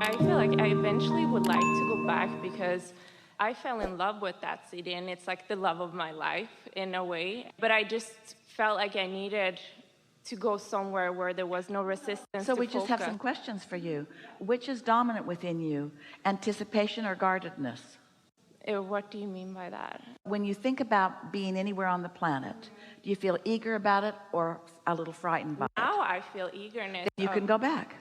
I feel like I eventually would like to go back because I fell in love with that city and it's like the love of my life in a way. But I just felt like I needed to go somewhere where there was no resistance. So we just have some questions for you. Which is dominant within you, anticipation or guardedness? What do you mean by that? When you think about being anywhere on the planet, do you feel eager about it or a little frightened by it? Now I feel eagerness. You can go back.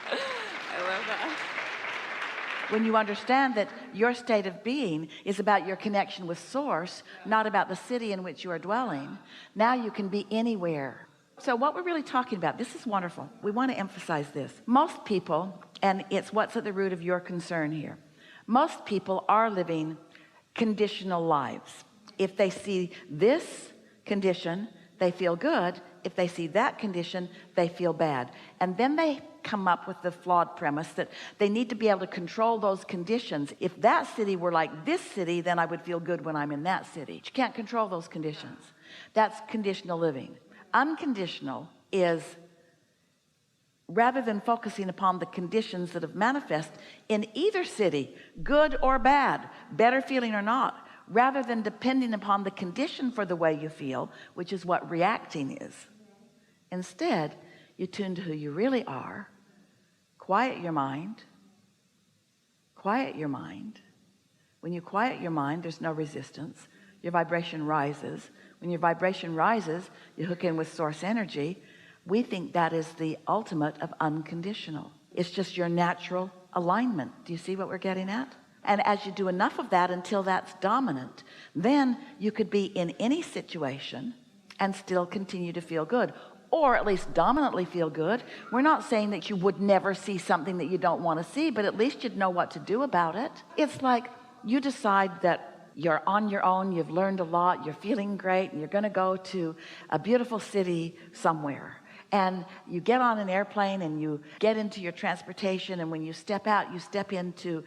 I love that. When you understand that your state of being is about your connection with source, not about the city in which you are dwelling, now you can be anywhere. So what we're really talking about, this is wonderful. We want to emphasize this. Most people, and it's what's at the root of your concern here, most people are living conditional lives. If they see this condition, they feel good. If they see that condition, they feel bad. And then they come up with the flawed premise that they need to be able to control those conditions. If that city were like this city, then I would feel good when I'm in that city. You can't control those conditions. That's conditional living. Unconditional is, rather than focusing upon the conditions that have manifest in either city, good or bad, better feeling or not, rather than depending upon the condition for the way you feel, which is what reacting is. Instead, you tune to who you really are, quiet your mind. Quiet your mind. When you quiet your mind, there's no resistance. Your vibration rises. When your vibration rises, you hook in with source energy. We think that is the ultimate of unconditional. It's just your natural alignment. Do you see what we're getting at? And as you do enough of that until that's dominant, then you could be in any situation and still continue to feel good, or at least dominantly feel good. We're not saying that you would never see something that you don't want to see, but at least you'd know what to do about it. It's like you decide that you're on your own, you've learned a lot, you're feeling great, and you're going to go to a beautiful city somewhere. And you get on an airplane and you get into your transportation, and when you step out, you step into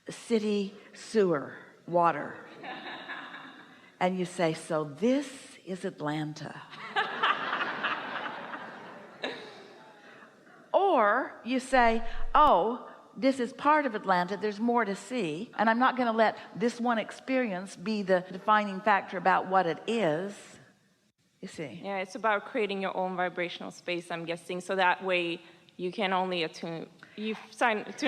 city sewer water. And you say, so this is Atlanta. Or you say, oh, this is part of Atlanta, there's more to see, and I'm not going to let this one experience be the defining factor about what it is. You see? Yeah, it's about creating your own vibrational space, I'm guessing, so that way you can only tune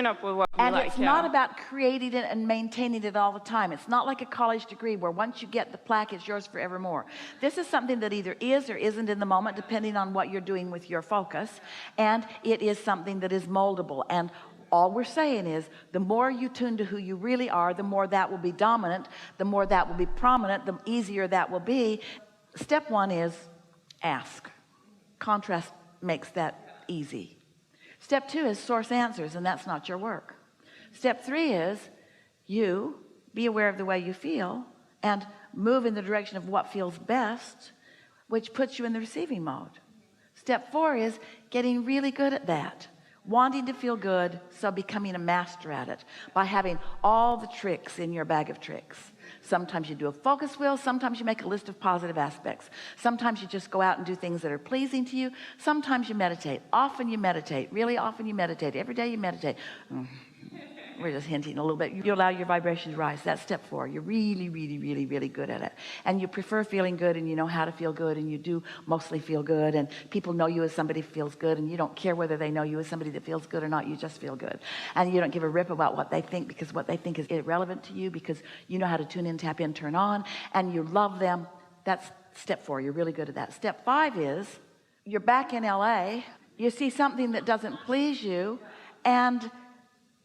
up with what you and like. It's not about creating it and maintaining it all the time. It's not like a college degree where once you get the plaque, it's yours forevermore. This is something that either is or isn't in the moment, depending on what you're doing with your focus, and it is something that is moldable. And all we're saying is the more you tune to who you really are, the more that will be dominant, the more that will be prominent, the easier that will be. Step one is ask. Contrast makes that easy. Step two is source answers, and that's not your work. Step three is you be aware of the way you feel and move in the direction of what feels best, which puts you in the receiving mode. Step four is getting really good at that, wanting to feel good, so becoming a master at it by having all the tricks in your bag of tricks. Sometimes you do a focus wheel, sometimes you make a list of positive aspects, sometimes you just go out and do things that are pleasing to you, sometimes you meditate. Often you meditate, really often you meditate, every day you meditate. We're just hinting a little bit. You allow your vibration to rise. That's step four. You're really, really, really, really good at it. And you prefer feeling good, and you know how to feel good, and you do mostly feel good, and people know you as somebody who feels good, and you don't care whether they know you as somebody that feels good or not. You just feel good. And you don't give a rip about what they think, because what they think is irrelevant to you, because you know how to tune in, tap in, turn on, and you love them. That's step four. You're really good at that. Step five is you're back in LA. You see something that doesn't please you, and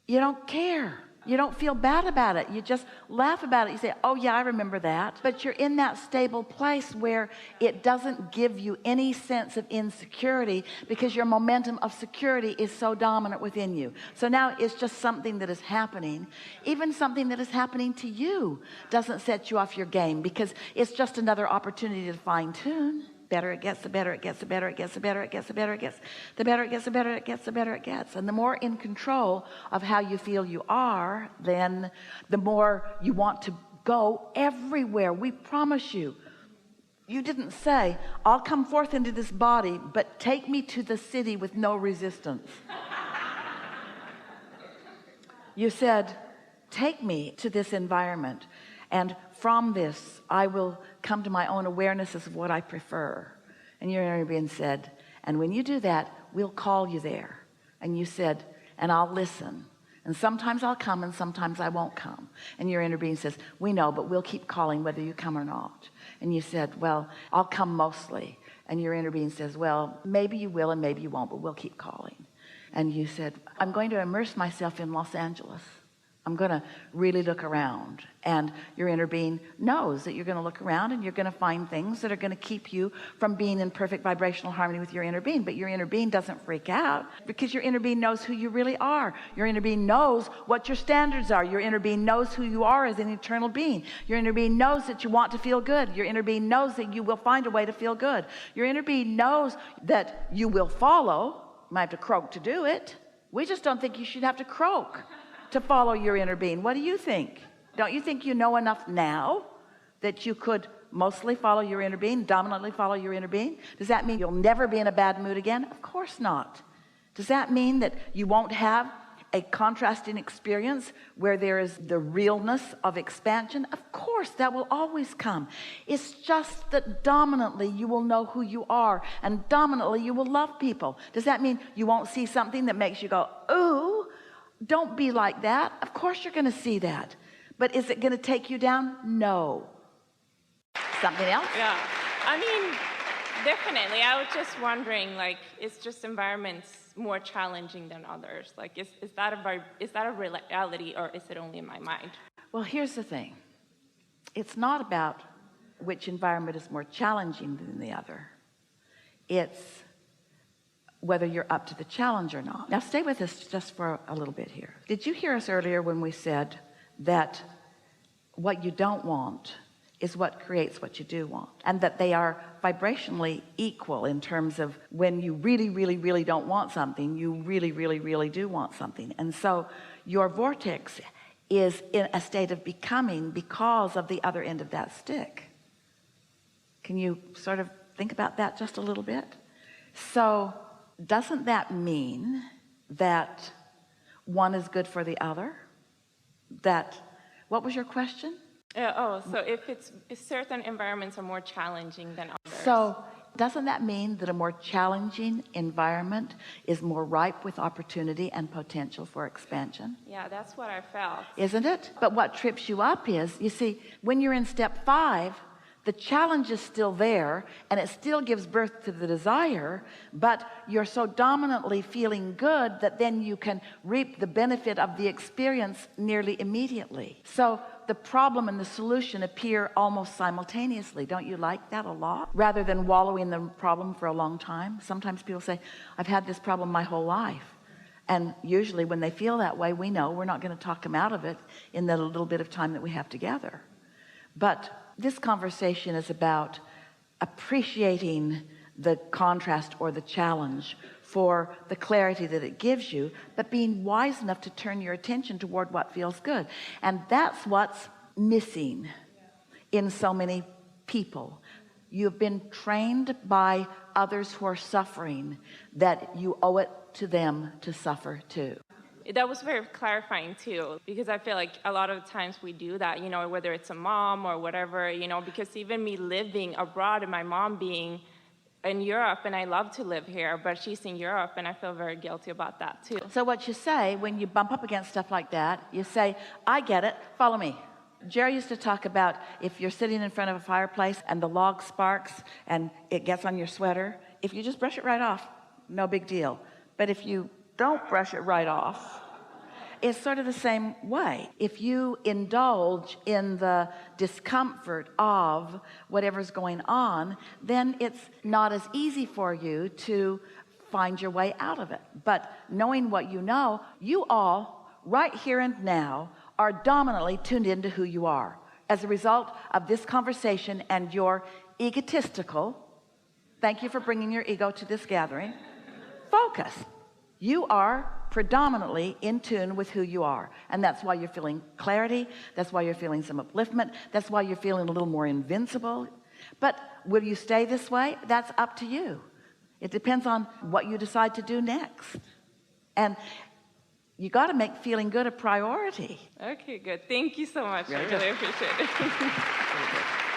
you don't care. You don't feel bad about it. You just laugh about it. You say, oh yeah, I remember that. But you're in that stable place where it doesn't give you any sense of insecurity, because your momentum of security is so dominant within you. So now it's just something that is happening. Even something that is happening to you doesn't set you off your game, because it's just another opportunity to fine tune. Better it gets, the better it gets, the better it gets, the better it gets, the better it gets, the better it gets, the better it gets, the better it gets. And the more in control of how you feel you are, then the more you want to go everywhere. We promise you, You didn't say, I'll come forth into this body, but take me to the city with no resistance. You said, take me to this environment, and from this I will come to my own awarenesses of what I prefer. And your inner being said, and when you do that, we'll call you there. And you said, and I'll listen. And sometimes I'll come and sometimes I won't come. And your inner being says, we know, but we'll keep calling whether you come or not. And you said, well, I'll come mostly. And your inner being says, well, maybe you will and maybe you won't, but we'll keep calling. And you said, I'm going to immerse myself in Los Angeles. I'm going to really look around. And your inner being knows that you're going to look around and you're going to find things that are going to keep you from being in perfect vibrational harmony with your inner being. But your inner being doesn't freak out because your inner being knows who you really are. Your inner being knows what your standards are. Your inner being knows who you are as an eternal being. Your inner being knows that you want to feel good. Your inner being knows that you will find a way to feel good. Your inner being knows that you will follow. You might have to croak to do it. We just don't think you should have to croak to follow your inner being. What do you think? Don't you think you know enough now that you could mostly follow your inner being, dominantly follow your inner being? Does that mean you'll never be in a bad mood again? Of course not. Does that mean that you won't have a contrasting experience where there is the realness of expansion? Of course, that will always come. It's just that dominantly you will know who you are, and dominantly you will love people. Does that mean you won't see something that makes you go, ooh, don't be like that? Of course you're going to see that. But is it going to take you down? No. Something else? Yeah. I mean, definitely. I was just wondering, like, is just environments more challenging than others? Like, is that a reality, or is it only in my mind? Well, here's the thing. It's not about which environment is more challenging than the other. It's whether you're up to the challenge or not. Now stay with us just for a little bit here. Did you hear us earlier when we said that what you don't want is what creates what you do want, and that they are vibrationally equal in terms of when you really, really, really don't want something, you really, really, really do want something. And so your vortex is in a state of becoming because of the other end of that stick. Can you sort of think about that just a little bit? So doesn't that mean that one is good for the other? That, what was your question? So if certain environments are more challenging than others. So doesn't that mean that a more challenging environment is more ripe with opportunity and potential for expansion? Yeah, that's what I felt. Isn't it? But what trips you up is, you see, when you're in step 5, the challenge is still there and it still gives birth to the desire, but you're so dominantly feeling good that then you can reap the benefit of the experience nearly immediately. So the problem and the solution appear almost simultaneously. Don't you like that a lot? Rather than wallowing in the problem for a long time. Sometimes people say, I've had this problem my whole life. And usually when they feel that way, we know we're not going to talk them out of it in the little bit of time that we have together. But this conversation is about appreciating the contrast or the challenge for the clarity that it gives you, but being wise enough to turn your attention toward what feels good. And that's what's missing in so many people. You've been trained by others who are suffering that you owe it to them to suffer too. That was very clarifying too, because I feel like a lot of times we do that, you know, whether it's a mom or whatever, you know, because even me living abroad and my mom being in Europe, and I love to live here, but she's in Europe and I feel very guilty about that too. So what you say when you bump up against stuff like that, you say, I get it, follow me. Jerry used to talk about if you're sitting in front of a fireplace and the log sparks and it gets on your sweater, if you just brush it right off, no big deal. But if you don't brush it right off, it's sort of the same way. If you indulge in the discomfort of whatever's going on, then it's not as easy for you to find your way out of it. But knowing what you know, you all, right here and now, are dominantly tuned into who you are. As a result of this conversation and your egotistical, thank you for bringing your ego to this gathering, focus. You are predominantly in tune with who you are. And that's why you're feeling clarity. That's why you're feeling some upliftment. That's why you're feeling a little more invincible. But will you stay this way? That's up to you. It depends on what you decide to do next. And you got to make feeling good a priority. Okay, good. Thank you so much. Very I good. really appreciate it. Very good.